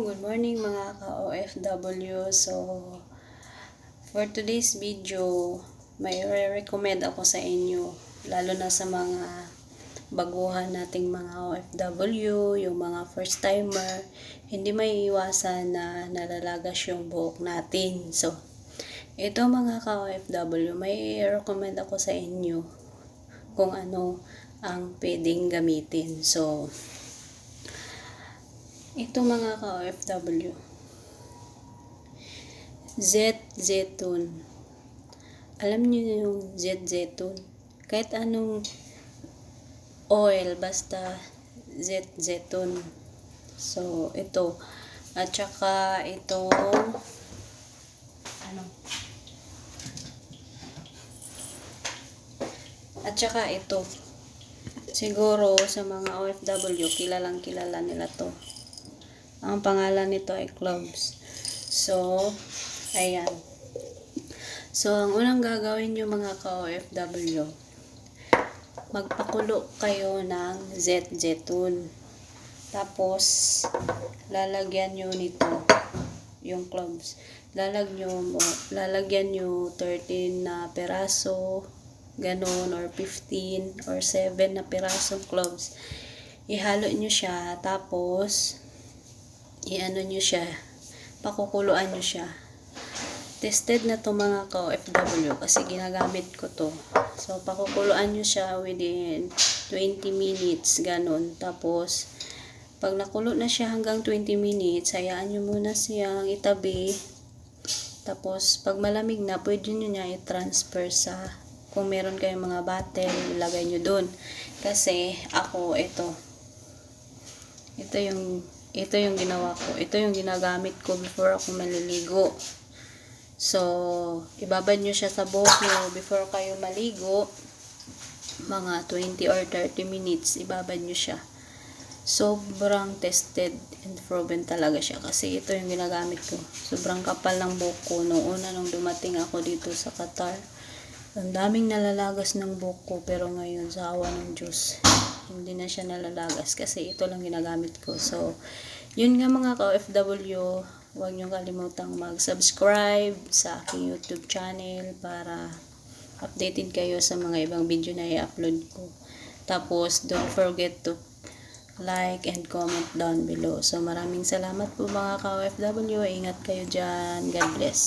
Good morning mga ka-OFW. So, for today's video, may recommend ako sa inyo, lalo na sa mga baguhan nating mga OFW, yung mga first timer, hindi may iwasan na nalalagas yung buhok natin. So, ito mga ka-OFW, may recommend ako sa inyo kung ano ang pwedeng gamitin. So, ito mga ka-OFW, Z-Zetun. Alam niyo yung Z-Zetun? Kahit anong oil, basta Z-Zetun. So, ito. At saka itong At saka ito. Siguro sa mga OFW, kilalang kilala nila to. Ang pangalan nito ay cloves. So, ayan. So, ang unang gagawin nyo mga ka-OFW, magpakulo kayo ng Z-Zetun. Tapos, lalagyan nyo nito, yung cloves. Lalagyan nyo 13 na peraso, ganun, or 15, or 7 na perasong cloves. Ihalo nyo siya, tapos, i-ano nyo siya, pakukuluan nyo siya. Tested na to mga ka-OFW kasi ginagamit ko to. So, pakukuluan nyo siya within 20 minutes, ganun. Tapos, pag nakulo na siya hanggang 20 minutes, hayaan nyo muna siyang itabi. Tapos, pag malamig na, pwede nyo niya i-transfer sa, kung meron kayong mga bottle, ilagay nyo dun. Kasi, ako, ito yung ginawa ko. Ito yung ginagamit ko before ako maliligo. So, ibabad nyo siya sa buhok nyo before kayo maligo. Mga 20 or 30 minutes, ibabad nyo siya. Sobrang tested and proven talaga siya. Kasi ito yung ginagamit ko. Sobrang kapal ng buhok ko. Nung dumating ako dito sa Qatar, ang daming nalalagas ng buhok ko. Pero ngayon, sa awa ng Diyos, hindi na siya nalalagas kasi ito lang ginagamit ko. So, yun nga mga ka-OFW, huwag nyo kalimutang mag-subscribe sa aking YouTube channel para updated kayo sa mga ibang video na i-upload ko. Tapos, don't forget to like and comment down below. So, maraming salamat po mga ka-OFW. Ingat kayo dyan. God bless.